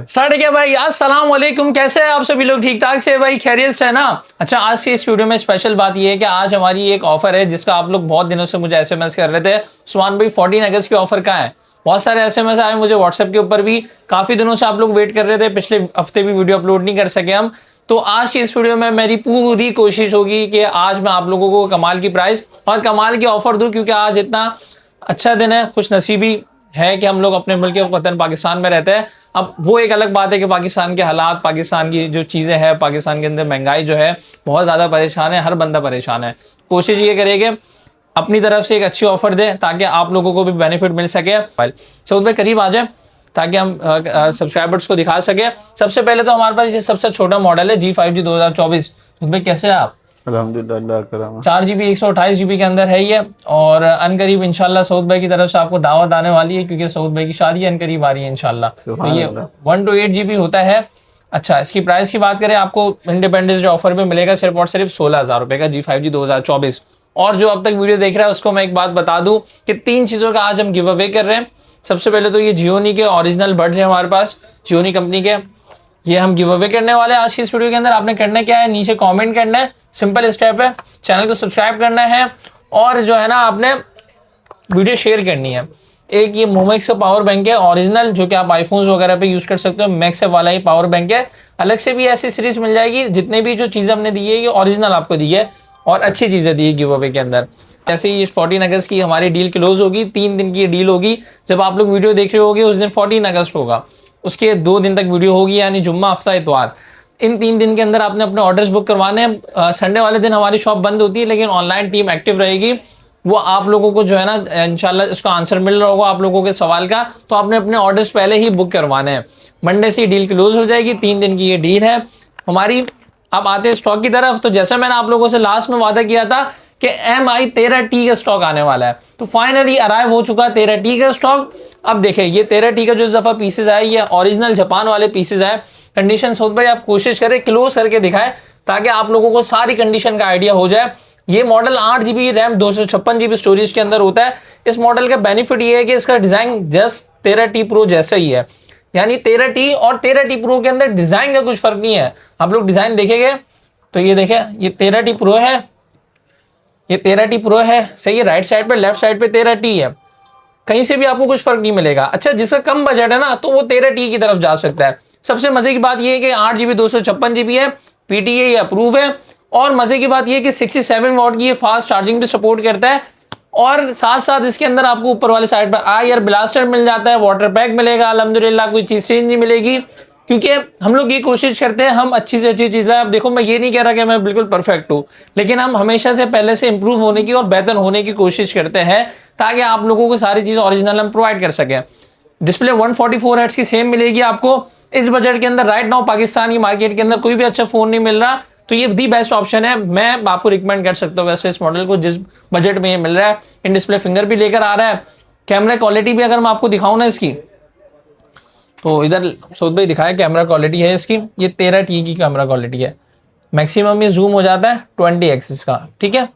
Start किया भाई। अस्सलाम वालेकुम, कैसे हैं आप सभी लोग? ठीक ठाक से भाई, खैरियत से है ना? अच्छा, आज की इस वीडियो में स्पेशल बात ये है कि आज हमारी एक ऑफर है जिसका आप लोग बहुत दिनों से मुझे एसएमएस कर रहे थे। उस्मान भाई 14 अगस्त की ऑफर कहाँ है? बहुत सारे एसएमएस आए मुझे व्हाट्सएप के ऊपर भी। काफी दिनों से आप लोग वेट कर रहे थे, पिछले हफ्ते भी वीडियो अपलोड नहीं कर सके हम। तो आज की इस वीडियो में मेरी पूरी कोशिश होगी कि आज मैं आप लोगों को कमाल की प्राइस और कमाल की ऑफर दूं, क्योंकि आज इतना अच्छा दिन है, खुश नसीबी है कि हम लोग अपने मुल्क वतन पाकिस्तान में रहते हैं। अब वो एक अलग बात है कि पाकिस्तान के हालात, पाकिस्तान की जो चीज़ें हैं, पाकिस्तान के अंदर महंगाई जो है बहुत ज़्यादा परेशान है, हर बंदा परेशान है। कोशिश ये करेंगे अपनी तरफ से एक अच्छी ऑफर दे ताकि आप लोगों को भी बेनिफिट मिल सके। सऊद भाई करीब आ जाए ताकि हम सब्सक्राइबर्स को दिखा सके। सबसे पहले तो हमारे पास ये सबसे छोटा मॉडल है G5G 2024। उसमें कैसे है आप? अल्हम्दुलिल्लाह। 4 GB 128 GB के अंदर है ये। और अनकरीब इंशाल्लाह सऊद भाई की तरफ से आपको दावत आने वाली है, क्योंकि सऊद भाई की शादी अनकरीब आ रही है इंशाल्लाह। तो ये 1 to 8 GB होता है। अच्छा, इसकी प्राइस की बात करें, आपको इंडिपेंडेंस डे ऑफर में मिलेगा सिर्फ और सिर्फ 16,000 रुपए का G5G 2024। और जो अब तक वीडियो देख रहा है उसको मैं एक बात बता दूं कि 3 चीजों का आज हम गिव अवे कर रहे हैं। सबसे पहले तो ये जियोनी के ओरिजिनल बड्स है हमारे पास, जियोनी कंपनी के। ये हम गिव अवे करने वाले हैं आज की इस वीडियो के अंदर। आपने करना क्या है, नीचे कमेंट करना है, सिंपल स्टेप है। चैनल को सब्सक्राइब करना है और जो है ना आपने वीडियो शेयर करनी है। एक ये मोमेक्स का पावर बैंक है ओरिजिनल, जो कि आप आईफोन्स वगैरह पे यूज कर सकते हो। मैक्स वाला ही पावर बैंक है। अलग से भी ऐसी सीरीज मिल जाएगी। जितने भी जो चीजें हमने दी है ये ओरिजिनल आपको दी है और अच्छी चीजें दी है गिव अवे के अंदर। ऐसे ही 14 अगस्त की हमारी डील क्लोज होगी। 3 दिन की ये डील होगी। जब आप लोग वीडियो देख रहे होगे उस दिन 14 अगस्त होगा, उसके 2 दिन तक वीडियो होगी, यानी जुम्मा, हफ्ता, इतवार। इन 3 दिन के अंदर आपने अपने ऑर्डर्स बुक करवाने हैं। संडे वाले दिन हमारी शॉप बंद होती है, लेकिन ऑनलाइन टीम एक्टिव रहेगी। वो आप लोगों को जो है ना इंशाल्लाह इसका आंसर मिल रहा होगा आप लोगों के सवाल का। तो आपने अपने ऑर्डर्स पहले ही बुक करवाने हैं। मंडे से डील क्लोज हो जाएगी। 3 दिन की ये डील है हमारी। अब आते हैं स्टॉक की तरफ। तो जैसे मैंने आप लोगों से लास्ट में वादा किया था कि MI 13T का स्टॉक आने वाला है, तो फाइनली अराइव हो चुका है 13T का स्टॉक। अब देखिए ये 13T का जो इस दफा पीसेज आए, ये ओरिजिनल जापान वाले पीसेज आए। कंडीशन सऊद भाई आप कोशिश करें क्लोज करके दिखाएं ताकि आप लोगों को सारी कंडीशन का आइडिया हो जाए। ये model 8 GB RAM 256 GB storage के अंदर होता है। इस मॉडल का बेनिफिट ये है कि इसका डिजाइन जस्ट 13T प्रो जैसा ही है, यानी 13T और 13T प्रो के अंदर डिजाइन का कुछ फर्क नहीं है। आप लोग डिजाइन देखेंगे तो ये देखें, ये 13T प्रो है, ये 13T प्रो है, सही है। राइट साइड पे, लेफ्ट साइड पे 13T है, कहीं से भी आपको कुछ फर्क नहीं मिलेगा। अच्छा, जिसका कम बजट है ना तो वो 13T की तरफ जा सकता है। सबसे मजे की बात ये है कि 8 GB 256 GB है, PTA अप्रूव है। और मजे की बात ये है कि 67 वॉट की ये फास्ट चार्जिंग भी सपोर्ट करता है। और साथ साथ इसके अंदर आपको ऊपर वाले साइड पर एयर ब्लास्टर मिल जाता है, वाटर पैक मिलेगा। अल्हम्दुलिल्लाह कोई चीज चेंज नहीं मिलेगी, क्योंकि हम लोग ये कोशिश करते हैं हम अच्छी से अच्छी चीज लाए। अब देखो, मैं ये नहीं कह रहा कि मैं बिल्कुल परफेक्ट हूं, लेकिन हम हमेशा से पहले से इंप्रूव होने की और बेहतर होने की कोशिश करते हैं ताकि आप लोगों को सारी चीज ओरिजिनल हम प्रोवाइड कर सकें। डिस्प्ले 144 हर्ट्ज की सेम मिलेगी आपको इस बजट के अंदर। राइट नाउ पाकिस्तान की मार्केट के अंदर कोई भी अच्छा फोन नहीं मिल रहा, तो ये दी बेस्ट ऑप्शन है। मैं आपको रिकमेंड कर सकता हूँ वैसे इस मॉडल को, जिस बजट में ये मिल रहा है। इन डिस्प्ले फिंगर भी लेकर आ रहा है। कैमरा क्वालिटी भी अगर मैं आपको दिखाऊं ना इसकी, तो इधर सऊद भाई दिखाया कैमरा क्वालिटी है इसकी। ये 13T की कैमरा क्वालिटी है। मैक्सिमम ये जूम हो जाता है 20x इसका, ठीक है।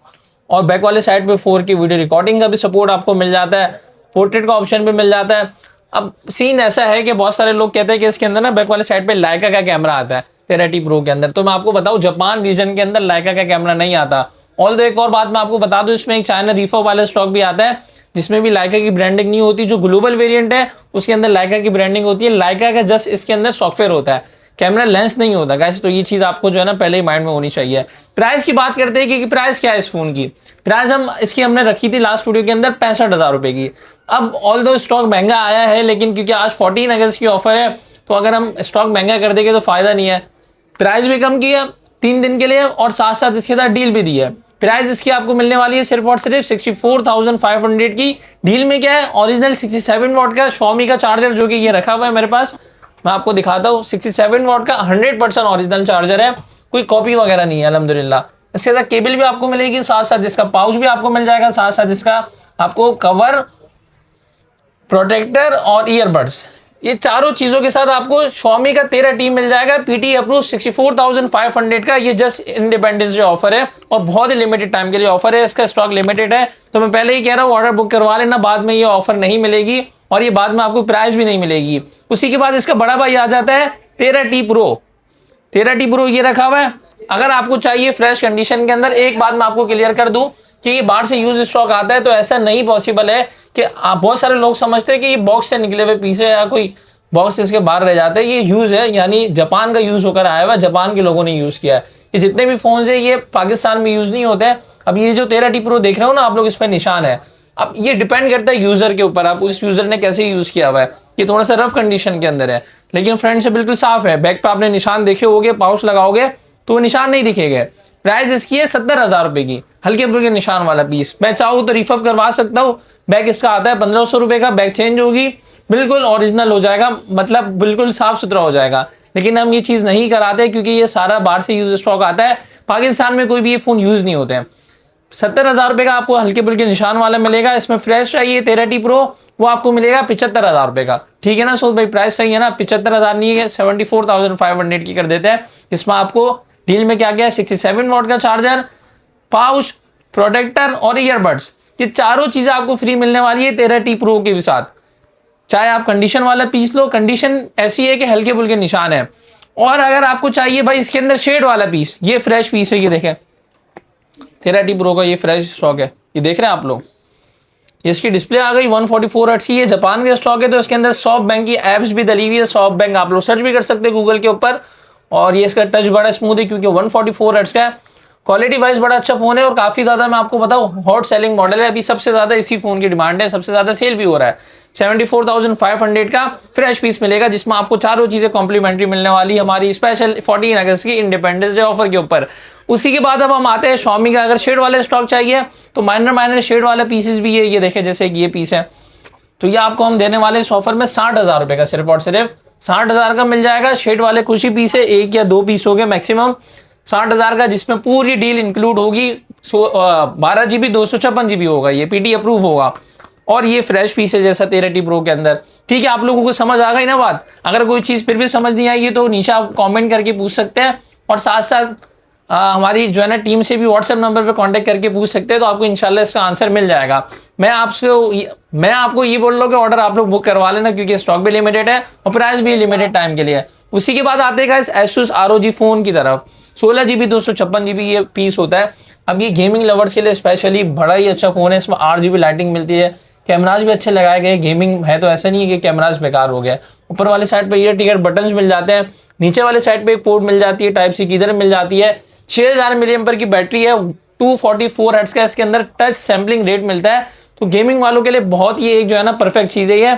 और बैक वाले साइड पे 4K वीडियो रिकॉर्डिंग का भी सपोर्ट आपको मिल जाता है। पोर्ट्रेट का ऑप्शन भी मिल जाता है। अब सीन ऐसा है कि बहुत सारे लोग कहते हैं कि इसके अंदर ना बैक वाले साइड पे लाइका का कैमरा आता है 13T प्रो के अंदर। तो मैं आपको बताऊं, जापान रीजन के अंदर लाइका का कैमरा नहीं आता। ऑल एक और बात मैं आपको बता दूं, इसमें एक चाइना रीफो वाला स्टॉक भी आता है जिसमें भी लाइका की ब्रांडिंग नहीं होती। जो ग्लोबल वेरिएंट है उसके अंदर लाइका की ब्रांडिंग होती है। लाइका का जस्ट इसके अंदर सॉफ्टवेयर होता है, कैमरा लेंस नहीं होता गाइस। तो ये चीज आपको जो है ना पहले ही माइंड में होनी चाहिए। प्राइस की बात करते हैं कि प्राइस क्या है इस फोन की। प्राइस हमने रखी थी लास्ट वीडियो के अंदर 65,000 रुपए की। अब ऑल दो स्टॉक महंगा आया है, लेकिन क्योंकि आज 14 अगस्त की ऑफर है, तो अगर हम स्टॉक महंगा कर देंगे तो फायदा नहीं है। प्राइस भी कम की है 3 दिन के लिए, और साथ साथ इसके साथ डील भी दी है। प्राइस इसकी आपको मिलने वाली है सिर्फ और सिर्फ 64,500 की। डील में क्या है, ओरिजिनल 67 वॉट का Xiaomi का चार्जर, जो कि ये रखा हुआ है मेरे पास, मैं आपको दिखाता हूँ। 67 वॉट का 100% ओरिजिनल चार्जर है, कोई कॉपी वगैरह नहीं है अल्हम्दुलिल्लाह। इसके साथ केबल भी आपको मिलेगी, साथ साथ इसका पाउच भी आपको मिल जाएगा, साथ साथ इसका आपको कवर, प्रोटेक्टर और ईयरबड्स, ये चारों चीजों के साथ आपको Xiaomi का 13T मिल जाएगा। PTA अप्रूव 64,500 का। ये जस्ट इंडिपेंडेंस डे ऑफर है और बहुत ही लिमिटेड टाइम के लिए ऑफर है। इसका स्टॉक लिमिटेड है, तो मैं पहले ही कह रहा हूँ ऑर्डर बुक करवा लेना, बाद में ये ऑफर नहीं मिलेगी। और ये बाद में आपको प्राइस भी नहीं मिलेगी। उसी के बाद इसका बड़ा भाई आ जाता है 13T Pro। 13T Pro ये रखा हुआ है। अगर आपको चाहिए फ्रेश कंडीशन के अंदर, एक बात मैं आपको क्लियर कर दूं कि ये बाहर से यूज स्टॉक आता है तो ऐसा नहीं पॉसिबल है कि आप, बहुत सारे लोग समझते हैं कि ये बॉक्स से निकले हुए पीस है या कोई बॉक्स इसके बाहर रह जाते हैं। ये यूज है, यानी जापान का यूज होकर आया हुआ, जापान के लोगों ने यूज किया है। ये जितने भी फोन है ये पाकिस्तान में यूज नहीं होते हैं। अब ये जो 13T Pro देख रहे हो ना आप लोग, इस पर निशान है। अब ये डिपेंड करता है यूजर के ऊपर, आप उस यूजर ने कैसे यूज किया हुआ है। ये थोड़ा सा रफ कंडीशन के अंदर है, लेकिन फ्रंट से बिल्कुल साफ है। बैक पे आपने निशान देखे होंगे, पाउच लगाओगे तो निशान नहीं दिखेगा। प्राइस इसकी है 70,000 रुपए की, हल्के फुल्के निशान वाला पीस। मैं चाहूँ तो रिफअप करवा सकता हूँ। बैग इसका आता है 1500 रुपए का, बैग चेंज होगी, बिल्कुल ओरिजिनल हो जाएगा, मतलब बिल्कुल साफ सुथरा हो जाएगा। लेकिन हम ये चीज नहीं कराते क्योंकि ये सारा बाहर से यूज स्टॉक आता है, पाकिस्तान में कोई भी ये फोन यूज नहीं होते हैं। 70,000 रुपए का आपको हल्के फुल्के निशान वाला मिलेगा। इसमें फ्रेश चाहिए 13T Pro, वो आपको मिलेगा 75,000 रुपए का। ठीक है ना सोच भाई, प्राइस सही है ना? 75,000 नहीं है, 74,500 की कर देते हैं। इसमें आपको डील में क्या क्या है, 67 वॉट का चार्जर, पाउच, प्रोटेक्टर और ईयरबड्स, ये चारों चीजें आपको फ्री मिलने वाली है 13T Pro के भी साथ। चाहे आप कंडीशन वाला पीस लो, कंडीशन ऐसी है कि हल्के फुल्के निशान है। और अगर आपको चाहिए भाई इसके अंदर शेड वाला पीस, ये फ्रेश पीस है, ये देखें 13T Pro का ये फ्रेश स्टॉक है, ये देख रहे हैं आप लोग। इसकी डिस्प्ले आ गई 144 हर्ट्ज की, ये जापान का स्टॉक है तो इसके अंदर सॉफ्ट बैंक की एप्स भी डली हुई है। सॉफ्ट बैंक आप लोग सर्च भी कर सकते हैं गूगल के ऊपर। और ये इसका टच बड़ा स्मूथ है क्योंकि 144 हर्ट्ज का है। क्वालिटी वाइज बड़ा अच्छा फोन है और काफी ज्यादा, मैं आपको बताऊं, हॉट सेलिंग मॉडल है। अभी सबसे ज्यादा इसी फोन की डिमांड है, सबसे ज्यादा सेल भी हो रहा है। 74,500 का फ्रेश पीस मिलेगा, जिसमें आपको चारों चीजें कॉम्प्लीमेंट्री मिलने वाली हमारी स्पेशल 14 अगस्त की इंडिपेंडेंस डे ऑफर के ऊपर। उसी के बाद अब हम आते हैं Xiaomi का। अगर शेड वाले स्टॉक चाहिए तो माइनर शेड वाले पीसेस भी है, ये देखे जैसे ये पीस है, तो ये आपको हम देने वाले इस ऑफर में 60,000 रुपए का, सिर्फ और सिर्फ 60,000 का मिल जाएगा। शेड वाले कुछ ही पीस है, एक या दो पीस हो गए मैक्सिमम, 60,000 का, जिसमें पूरी डील इंक्लूड होगी। 12GB 256GB होगा, ये PD अप्रूव होगा। और ये फ्रेश पीस है जैसा 13T Pro के अंदर। ठीक है, आप लोगों को समझ आ गई ना बात? अगर कोई चीज फिर भी समझ नहीं आई तो नीचे आप कमेंट करके पूछ सकते हैं, और साथ साथ हमारी जो है ना टीम से भी व्हाट्सएप नंबर पे कांटेक्ट करके पूछ सकते हैं, तो आपको इंशाल्लाह इसका आंसर मिल जाएगा। मैं आपको ये बोल रहा हूँ कि ऑर्डर आप लोग बुक करवा लेना, क्योंकि स्टॉक भी लिमिटेड है और प्राइस भी लिमिटेड टाइम के लिए है। उसी के बाद आते हैं Asus ROG फोन की तरफ। 16GB 256GB ये पीस होता है। अब ये गेमिंग लवर्स के लिए स्पेशली बड़ा ही अच्छा फोन है। इसमें 8GB लाइटिंग मिलती है, कैमराज भी अच्छे लगाए गए। गेमिंग है तो ऐसा नहीं है कि कैमराज बेकार हो गया। ऊपर वाले साइड पे ईयर टिकर बटन्स मिल जाते हैं, नीचे वाले साइड पे एक पोर्ट मिल जाती है टाइप सी की, इधर मिल जाती है। 6000 mAh की बैटरी है, 244 हर्ट्ज का इसके अंदर टच सैम्पलिंग रेट मिलता है। तो गेमिंग वालों के लिए बहुत ही एक जो है ना परफेक्ट चीज है ये।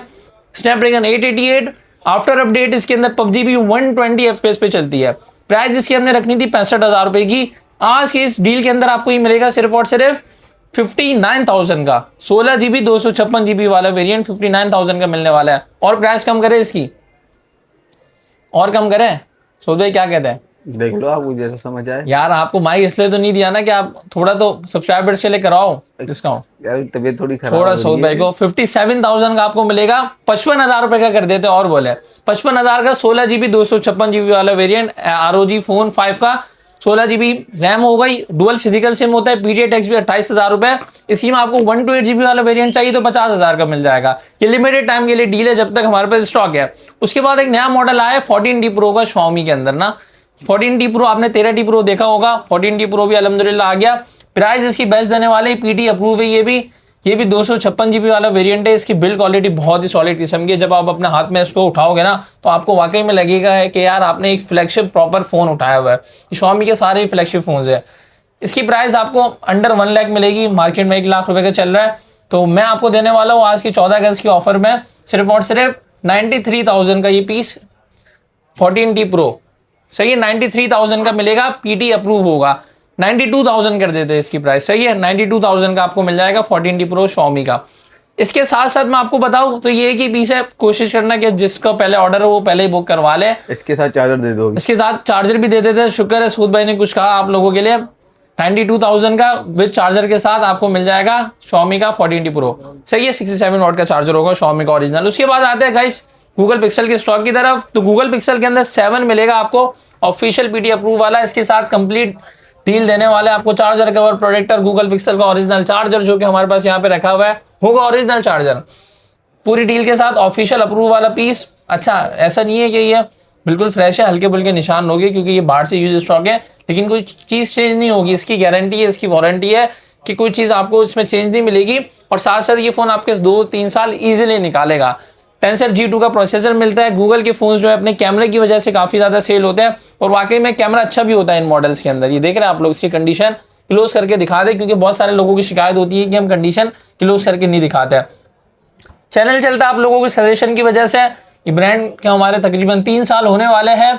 स्नैपड्रैगन 888 आफ्टर अपडेट इसके अंदर PUBG भी 120 FPS पे चलती है। प्राइस इसकी हमने रखनी थी 65,000 रुपए की। आज के इस डील के अंदर आपको ये मिलेगा सिर्फ और सिर्फ 59,000 का। 16GB 256GB वाला वेरिएंट 59,000 का मिलने वाला है। और प्राइस कम करे इसकी, और कम करे सोच भाई, क्या कहते हैं? देख लो आपको जैसा समझ आए। यार आपको माइक इसलिए तो नहीं दिया ना कि आप थोड़ा तो सब्सक्राइबर्स के लिए कराओ डिस्काउंट। यार तबीयत थोड़ी खराब थोड़ा सऊद भाई को 57,000 का आपको मिलेगा, 55,000 रुपए का कर देते और बोले 55,000 का 16GB 256GB वाला वेरिएंट ROG फोन 5 का। 16GB रैम हो गई, डुअल फिजिकल सिम होता है, PDA-X भी 28,000 रुपए। इसी में आपको 128GB वाला वेरिएंट चाहिए तो 50,000 का मिल जाएगा। ये लिमिटेड टाइम के लिए डील है जब तक हमारे पास स्टॉक है। उसके बाद एक नया मॉडल आया है 14T Pro का Xiaomi के अंदर ना। 14T Pro आपने 13T Pro देखा होगा, 14T Pro भी अल्हम्दुलिल्लाह आ गया। प्राइस इसकी बेस्ट देने वाले, PD अप्रूव है। ये भी 256GB वाला वेरिएंट है। इसकी बिल्ड क्वालिटी बहुत ही सॉलिड किस्म की है। जब आप अपने हाथ में इसको उठाओगे ना तो आपको वाकई में लगेगा है कि यार आपने एक फ्लैगशिप प्रॉपर फोन उठाया हुआ है। Xiaomi के सारे ही फ्लैगशिप फोन है। इसकी प्राइस आपको अंडर 1 लाख मिलेगी, मार्केट में 1 लाख रुपए का चल रहा है। तो मैं आपको देने वाला हूँ आज की 14 अगस्त की ऑफर में सिर्फ और सिर्फ 93,000 का ये पीस 14T Pro। सही है, 93,000 का मिलेगा, PD अप्रूव होगा। 92,000 कर देते हैं इसकी प्राइस। सही है, 92,000 का आपको मिल जाएगा 14T Pro Xiaomi का। इसके साथ साथ मैं आपको बताऊं तो ये एक ही पीस है, कोशिश करना कि जिसका पहले ऑर्डर हो वो पहले ही बुक करवा ले। इसके साथ चार्जर दे दो, इसके साथ चार्जर भी दे देते हैं। शुक्र है सूद भाई ने कुछ कहा आप लोगों के लिए। 92,000 का विद चार्जर के साथ आपको मिल जाएगा Xiaomi का 14T Pro। सही है, 67 वॉट का चार्जर होगा Xiaomi का ओरिजिनल। उसके बाद आते हैं गाइस गूगल पिक्सल के स्टॉक की तरफ। तो गूगल पिक्सल के अंदर 7 मिलेगा आपको, ऑफिशियल PD अप्रूव वाला। इसके साथ कंप्लीट डील देने वाले आपको charger cover, protector, Google Pixel का ओरिजिनल चार्जर जो कि हमारे पास यहाँ पे रखा हुआ है होगा ओरिजिनल चार्जर। पूरी डील के साथ ऑफिशियल अप्रूव वाला पीस। अच्छा, ऐसा नहीं है कि ये बिल्कुल फ्रेश है, हल्के बुल्के निशान होंगे क्योंकि ये बाहर से यूज स्टॉक है, लेकिन कोई चीज चेंज नहीं होगी। इसकी गारंटी है, इसकी वारंटी है कि कोई चीज आपको इसमें चेंज नहीं मिलेगी। और साथ साथ ये फोन आपके 2-3 साल इजीली निकालेगा। टेंसर G2 का प्रोसेसर मिलता है। गूगल के फोन्स जो है अपने कैमरे की वजह से काफी ज्यादा सेल होते हैं, और वाकई में कैमरा अच्छा भी होता है इन मॉडल्स के अंदर। ये देख रहे हैं आप लोग, इसकी कंडीशन क्लोज करके दिखा दे, क्योंकि बहुत सारे लोगों की शिकायत होती है कि हम कंडीशन क्लोज करके नहीं दिखाते। चैनल चलता है आप लोगों के सजेशन की वजह से। ये ब्रांड के हमारे तकरीबन 3 साल होने वाले हैं,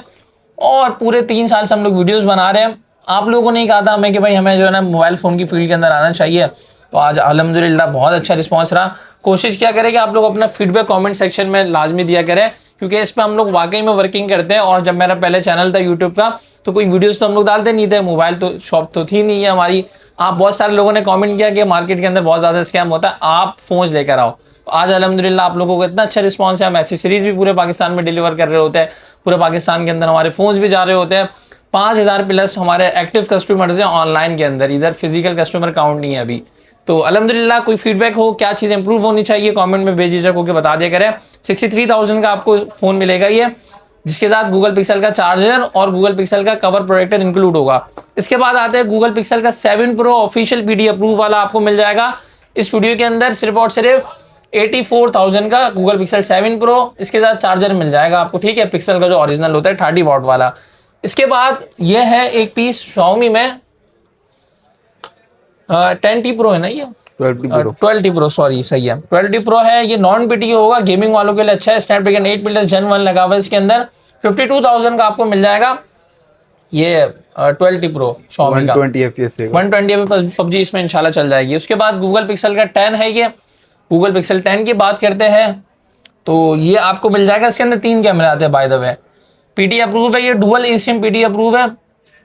और पूरे 3 साल से हम लोग वीडियोस बना रहे हैं। आप लोगों ने कहा था हमें कि भाई हमें जो है ना मोबाइल फोन की फील्ड के अंदर आना चाहिए, तो आज अल्हम्दुलिल्लाह बहुत अच्छा रिस्पांस रहा। कोशिश क्या करें कि आप लोग अपना फीडबैक कमेंट सेक्शन में लाजमी दिया करें, क्योंकि इस पर हम लोग वाकई में वर्किंग करते हैं। और जब मेरा पहले चैनल था यूट्यूब का, तो कोई वीडियोस तो हम लोग डालते नहीं थे, मोबाइल तो शॉप तो थी नहीं है हमारी। आप बहुत सारे लोगों ने कमेंट किया कि मार्केट के अंदर बहुत ज्यादा स्कैम होता है, आप फोन लेकर आओ। आज अल्हम्दुलिल्लाह आप लोगों को इतना अच्छा रिस्पांस है। हम एसेसरीज भी पूरे पाकिस्तान में डिलीवर कर रहे होते हैं, पूरे पाकिस्तान के अंदर हमारे फोन्स भी जा रहे होते हैं। 5000 प्लस हमारे एक्टिव कस्टमर्स हैं ऑनलाइन के अंदर, इधर फिजिकल कस्टमर काउंट नहीं है अभी। तो अल्हम्दुलिल्लाह कोई फीडबैक हो, क्या चीज़ इंप्रूव होनी चाहिए, कमेंट में बेझिझक होकर बता दिया करें। 63,000 का आपको फोन मिलेगा ये, जिसके साथ गूगल पिक्सल का चार्जर और गूगल पिक्सल का कवर प्रोटेक्टर इंक्लूड होगा। इसके बाद आते हैं गूगल पिक्सल का 7 प्रो ऑफिशियल PD अप्रूव वाला आपको मिल जाएगा इस वीडियो के अंदर। सिर्फ और सिर्फ 84,000 का गूगल पिक्सल 7 प्रो, इसके साथ चार्जर मिल जाएगा आपको, ठीक है, पिक्सल का जो ओरिजिनल होता है 30 वॉट वाला। इसके बाद यह है एक पीस Xiaomi में 10T प्रो है ना, ये 12T प्रो, सॉरी सही है, 12T प्रो है। ये नॉन PTO होगा, गेमिंग वालों के लिए अच्छा है। स्नैपड्रैगन 8 प्लस Gen 1 लगा हुआ है इसके अंदर। 52,000 का आपको मिल जाएगा ये 12T प्रो Xiaomi का। 120 FPS PUBG इसमें इंशाल्लाह चल जाएगी। उसके बाद गूगल पिक्सल का 10 है ये। गूगल पिक्सल 10 की बात करते हैं तो ये आपको मिल जाएगा। इसके अंदर 3 कैमरे आते हैं by the way. PD approve है, ये डुअल eSIM PD अप्रूव है,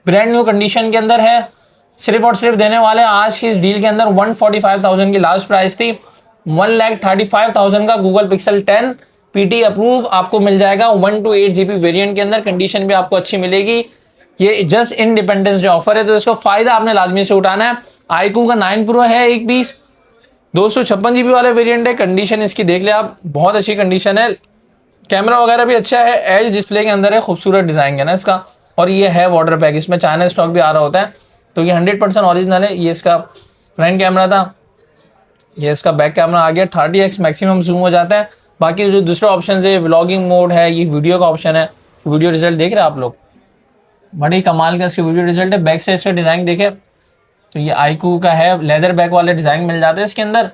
ब्रांड न्यू कंडीशन के अंदर है। सिर्फ और सिर्फ देने वाले आज की इस डील के अंदर 145,000 की लास्ट प्राइस थी, 1,35,000 का गूगल पिक्सल 10 PD अप्रूव आपको मिल जाएगा 128 GB वेरिएंट के अंदर। कंडीशन भी आपको अच्छी मिलेगी। ये जस्ट इंडिपेंडेंस डे ऑफर है, तो इसका फायदा आपने लाजमी से उठाना है। iQOO का 9 प्रो है एक पीस, 256 GB वाला वेरिएंट है। कंडीशन इसकी देख ले आप, बहुत अच्छी कंडीशन है। कैमरा वगैरह भी अच्छा है, एज डिस्प्ले के अंदर है, खूबसूरत डिजाइन है ना इसका। और ये है वाटर पैक, इसमें चाइना स्टॉक भी आ रहा होता है, तो ये 100% ओरिजिनल है। ये इसका फ्रंट कैमरा था, ये इसका बैक कैमरा आ गया। 30x मैक्सिमम जूम हो जाता है। बाकी जो दूसरे ऑप्शन है, व्लॉगिंग मोड है, ये वीडियो का ऑप्शन है। वीडियो रिजल्ट देख रहे हैं आप लोग, बड़ी कमाल का इसके वीडियो रिजल्ट है। बैक से इसका डिजाइन देखे तो ये iQOO का है, लेदर बैक वाले डिजाइन मिल जाते हैं इसके अंदर।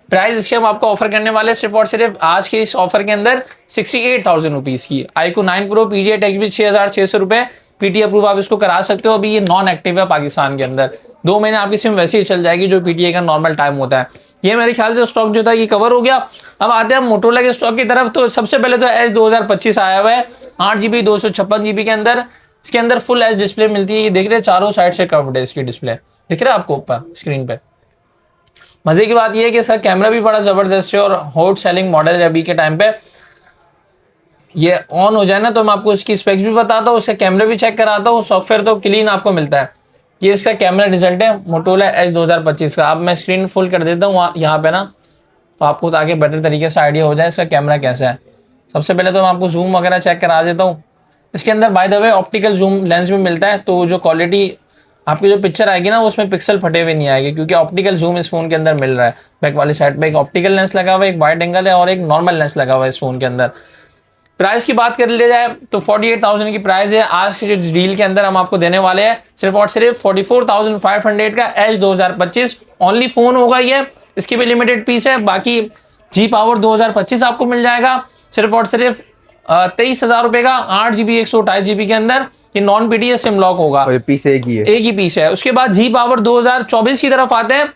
प्राइस इसके हम आपको ऑफर करने वाले सिर्फ और सिर्फ आज के इस ऑफर के अंदर 68,000 रुपीज की। iQOO 9 प्रो PGA टैग भी 6,600 रुपए, PT अप्रूव आप इसको करा सकते हो। अभी ये नॉन एक्टिव है पाकिस्तान के अंदर, 2 महीने आपकी सिम वैसे ही चल जाएगी जो PTA का नॉर्मल टाइम होता है। ये मेरे ख्याल से स्टॉक जो था ये कवर हो गया। अब आते हैं मोटोरोला के स्टॉक की तरफ। तो सबसे पहले तो Edge 2025 आया हुआ है 8GB 256 GB के अंदर। इसके अंदर फुल एच डिस्प्ले मिलती है। ये देख रहे हैं चारों साइड से कर्व्ड है इसकी डिस्प्ले, दिख रहा है आपको ऊपर स्क्रीन पे। मजे की बात यह है कि इसका कैमरा भी बड़ा जबरदस्त है और हॉट सेलिंग मॉडल है अभी के टाइम पे। ये ऑन हो जाए ना तो मैं आपको इसकी स्पेक्स भी बताता हूँ, उसका कैमरा भी चेक कराता हूँ। सॉफ्टवेयर तो क्लीन आपको मिलता है। ये इसका कैमरा रिजल्ट है मोटोरोला Edge 2025 का। अब मैं स्क्रीन फुल कर देता हूँ यहाँ पे ना, तो आपको ताकि बेहतर तरीके से आइडिया हो जाए इसका कैमरा कैसा है। सबसे पहले तो मैं आपको जूम वगैरह चेक करा देता हूँ। इसके अंदर by the way optical zoom lens भी मिलता है, तो जो क्वालिटी आपकी जो पिक्चर आएगी ना उसमें पिक्सल फटे हुए नहीं आएगी, क्योंकि ऑप्टिकल जूम इस फोन के अंदर मिल रहा है। बैक वाली साइड पे एक ऑप्टिकल लेंस लगा हुआ है, एक वाइड एंगल है और एक नॉर्मल लेंस लगा हुआ है इस फोन के अंदर। प्राइस की बात कर ली जाए तो 48,000 की प्राइस है। आज के डील के अंदर हम आपको देने वाले हैं सिर्फ और सिर्फ 44,500 का Edge 2025 ओनली फोन होगा ये। इसकी भी लिमिटेड पीस है। बाकी G Power 2025 आपको मिल जाएगा सिर्फ और सिर्फ 23,000 रुपए का 8GB 128 GB के अंदर। ये नॉन PTA सिम लॉक होगा, पीस एक ही पीस है। उसके बाद G Power 2024 की तरफ आते हैं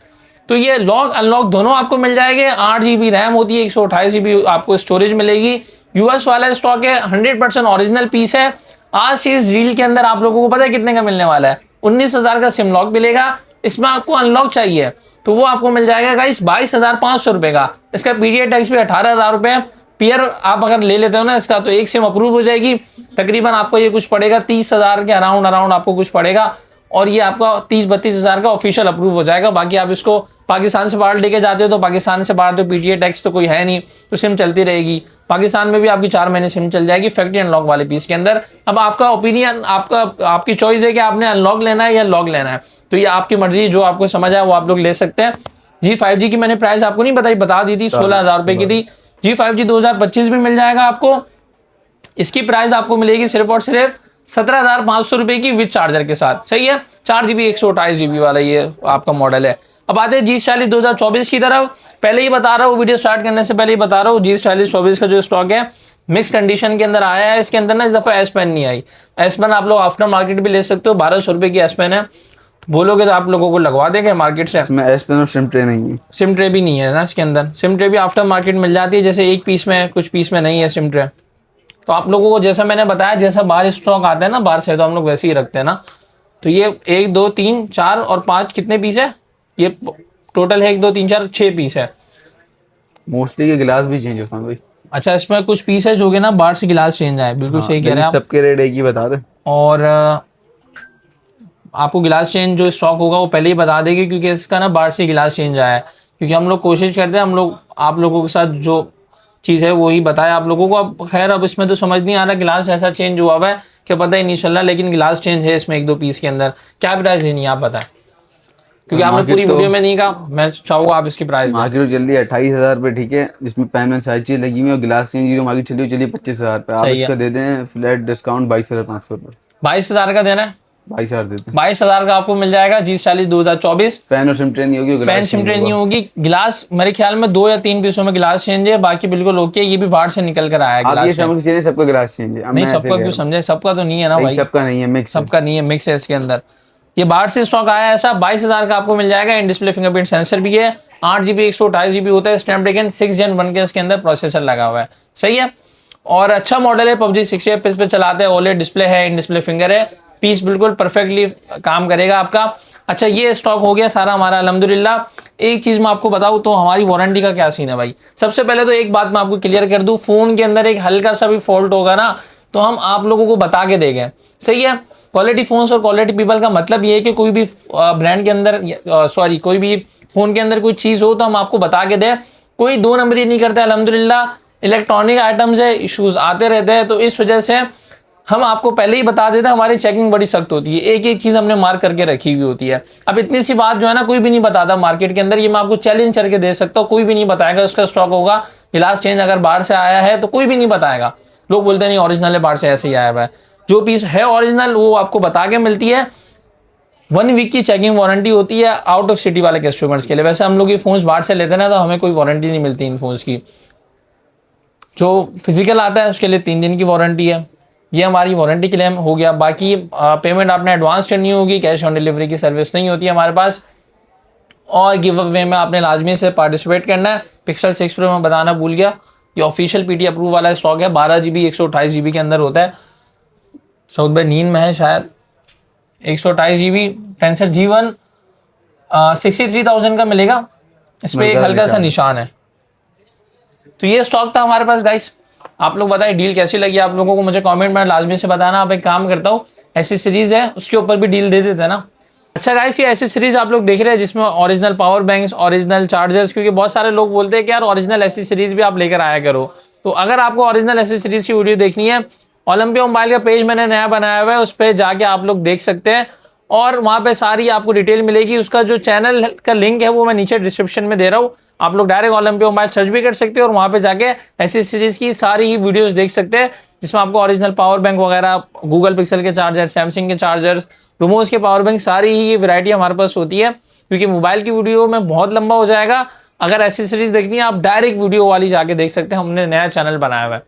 तो ये लॉक अनलॉक दोनों आपको मिल जाएंगे। 8GB रैम होती है, 128 GB आपको स्टोरेज मिलेगी। यूएस वाला स्टॉक है, 100% ओरिजिनल पीस है। आज से इस डील के अंदर आप लोगों को पता है कितने का मिलने वाला है? 19,000 का सिम लॉक मिलेगा। इसमें आपको अनलॉक चाहिए तो वो आपको मिल जाएगा गाइस 22,500 रुपए का। इसका PTA टैक्स भी 18,000 रुपए। पीयर आप अगर ले लेते हो ना इसका तो एक सिम अप्रूव हो जाएगी। तकरीबन आपको ये कुछ पड़ेगा 30,000 के अराउंड आपको कुछ पड़ेगा, और ये आपका 30-32,000 का ऑफिशियल अप्रूव हो जाएगा। बाकी आप इसको पाकिस्तान से बाहर लेके जाते हो तो पाकिस्तान से बाहर तो पीटीए टैक्स तो कोई है नहीं, तो सिम चलती रहेगी। पाकिस्तान में भी आपकी 4 महीने सिम चल जाएगी फैक्ट्री अनलॉक वाले पीस के अंदर। अब आपका ओपिनियन, आपकी चॉइस है कि आपने अनलॉक लेना है या लॉक लेना है, तो ये आपकी मर्जी, जो आपको समझ आए वो आप लोग ले सकते हैं। G5G की मैंने प्राइस आपको नहीं बताई, बता दी थी, 16,000 रुपए की थी। G5G 2025 में मिल जाएगा आपको। इसकी प्राइस आपको मिलेगी सिर्फ और सिर्फ 17,500 रुपए की विद चार्जर के साथ। सही है, 4GB 128GB वाला ये आपका मॉडल है। अब आते हैं G40 2024 की तरफ। पहले ही बता रहा हूँ, वीडियो स्टार्ट करने से पहले ही बता रहा हूँ, G40 24 का जो स्टॉक है मिक्स कंडीशन के अंदर आया है। इसके अंदर ना इस दफा एस पेन नहीं आई। एस पेन आप लोग आफ्टर मार्केट भी ले सकते हो, 1200 रुपए की एस पेन है। बोलोगे तो आप लोगों को लगवा देंगे मार्केट से। इसमें एस पेन और सिम ट्रे नहीं है। सिम ट्रे भी नहीं है ना इसके अंदर, सिम ट्रे भी आफ्टर मार्केट मिल जाती है, जैसे एक पीस में, कुछ पीस में नहीं है सिम ट्रे। तो आप लोगों को जैसा मैंने बताया, जैसा बाहर स्टॉक आता है ना बाहर से, तो हम लोग वैसे ही रखते हैं ना। तो ये 1 2 3 4 और 5 कितने पीस है, ये टोटल है 1 2 3 4 6 पीस है। मोस्टली के गिलास भी चेंज होता है भाई। अच्छा, इसमें कुछ पीस है जो कि ना बाहर से गिलास चेंज आए, बिल्कुल सही कह रहे हैं आप। सबके रेट एक ही बता दे, और आपको गिलास चेंज जो स्टॉक होगा वो पहले ही बता देगी, क्योंकि इसका ना बाहर से गिलास चेंज आया है। क्योंकि हम लोग कोशिश करते हैं, हम लोग आप लोगों के साथ जो चीज़ है वही बताए आप लोगों को। अब खैर, अब इसमें तो समझ नहीं आ रहा गिलास ऐसा चेंज हुआ है कि पता ही नहीं चल रहा, लेकिन गिलास चेंज है इसमें 1 2 पीस के अंदर। क्या प्राइस है नहीं आप बताएं, क्योंकि आपने पूरी वीडियो में नहीं कहा, मैं चाहूंगा आप इसकी प्राइस मार्केट जल्दी 28,000 रुपए, ठीक है, जिसमें पेन एंड सारी चीज लगी हुई है और गिलास चेंज मार्केट चली 25,000 रुपए। आप इसका दे दें फ्लैट डिस्काउंट 22,500 रुपए। 22,000 का देना है, 22,000 देते हैं। 22,000 का आपको मिल जाएगा G40 2024। पेन और सिम ट्रे नहीं होगी, पेन सिम ट्रे नहीं होगी। गिलास मेरे ख्याल में 2 या 3 पीसों में गिलास चेंज है, बाकी बिल्कुल ओके। ये भी बाहर से निकल कर आया है गिलास। ये समझ चाहिए सबका गिलास चेंज है। नहीं, सबका क्यों समझे, सबका तो नहीं है ना भाई, सबका नहीं है, मिक्स, सबका नहीं है, मिक्स है इसके अंदर। ये बाहर से स्टॉक आया है ऐसा। 22,000 का आपको मिल जाएगा। इन डिस्प्ले फिंगरप्रिंट सेंसर भी है, 8GB 128GB होता है। स्नैपड्रैगन 6 Gen 1 के इसके अंदर प्रोसेसर लगा हुआ है। सही है, और अच्छा मॉडल है। PUBG 6 FPS पे चलाते हैं। OLED डिस्प्ले है, इन डिस्प्ले फिंगर है। पीस बिल्कुल परफेक्टली काम करेगा आपका। अच्छा, ये स्टॉक हो गया सारा हमारा अल्हम्दुलिल्लाह। एक चीज मैं आपको बताऊं तो हमारी वारंटी का क्या सीन है भाई। सबसे पहले तो एक बात मैं आपको क्लियर कर दूं, फोन के अंदर एक हल्का सा भी फॉल्ट होगा ना तो हम आप लोगों को बता के देंगे। सही है, क्वालिटी फोन्स और क्वालिटी पीपल का मतलब ये है कि कोई भी ब्रांड के अंदर कोई भी फोन के अंदर कोई चीज हो तो हम आपको बता के दें। कोई 2 नंबरी नहीं करता अल्हम्दुलिल्लाह। इलेक्ट्रॉनिक आइटम्स है, इश्यूज आते रहते हैं, तो इस वजह से हम आपको पहले ही बता देते हैं। हमारी चेकिंग बड़ी सख्त होती है, एक एक चीज हमने मार्क करके रखी हुई होती है। अब इतनी सी बात जो है ना कोई भी नहीं बताता मार्केट के अंदर, ये मैं आपको चैलेंज करके दे सकता हूँ। कोई भी नहीं बताएगा उसका स्टॉक होगा। गिलास चेंज अगर बाहर से आया है तो कोई भी नहीं बताएगा। लोग बोलते नहीं ओरिजिनल है, बाहर से ऐसे ही आया हुआ है। जो पीस है ओरिजिनल वो आपको बता के मिलती है। 1 वीक की चेकिंग वारंटी होती है आउट ऑफ सिटी वाले कस्टमर्स के लिए। वैसे हम लोग ये फोन्स बाहर से लेते हैं ना तो हमें कोई वारंटी नहीं मिलती इन फोन्स की। जो फिजिकल आता है उसके लिए 3 दिन की वारंटी है। ये हमारी वारंटी क्लेम हो गया। बाकी पेमेंट आपने एडवांस करनी होगी, कैश ऑन डिलीवरी की सर्विस नहीं होती है हमारे पास। और गिव अवे में आपने लाजमी से पार्टिसिपेट करना है। पिक्सल 6 प्रो में बताना भूल गया, ये ऑफिशियल पीटी अप्रूव वाला स्टॉक है। 12GB 128GB के अंदर होता है। सऊद भाई नींद में है शायद। 128GB टेंसर G1 63,000 का मिलेगा। इस पर एक हल्का सा निशान है। तो ये स्टॉक था हमारे पास गाइस। आप लोग बताइए डील कैसी लगी आप लोगों को, मुझे कमेंट में लाजमी से बताना। आप एक काम करता हूँ, ऐसी सीरीज है उसके ऊपर भी डील दे देते हैं ना। अच्छा गाइस, ये ऐसी सीरीज आप लोग देख रहे हैं जिसमें original power banks, original chargers, क्योंकि बहुत सारे लोग बोलते हैं कि यार ओरिजिनल ऐसी सीरीज भी आप लेकर आया करो। तो अगर आपको ओरिजिनल ऐसी सीरीज की वीडियो देखनी है, ओलंपिया मोबाइल का पेज मैंने नया बनाया हुआ है, उस पर जाके आप लोग देख सकते हैं और वहां पे सारी आपको डिटेल मिलेगी। उसका जो चैनल का लिंक है वो मैं नीचे डिस्क्रिप्शन में दे रहा हूँ। आप लोग डायरेक्ट ओलंपिया मोबाइल सर्च भी कर सकते हैं और वहां पे जाके ऐसी सीरीज की सारी ही वीडियोस देख सकते हैं, जिसमें आपको ओरिजिनल पावर बैंक वगैरह, गूगल पिक्सल के चार्जर, सैमसंग के चार्जर्स, रूमोस के पावर बैंक, सारी ही ये वैरायटी हमारे पास होती है। क्योंकि मोबाइल की वीडियो में बहुत लंबा हो जाएगा। अगर ऐसी सीरीज देखनी है आप डायरेक्ट वीडियो वाली जाके देख सकते हैं, हमने नया चैनल बनाया हुआ है।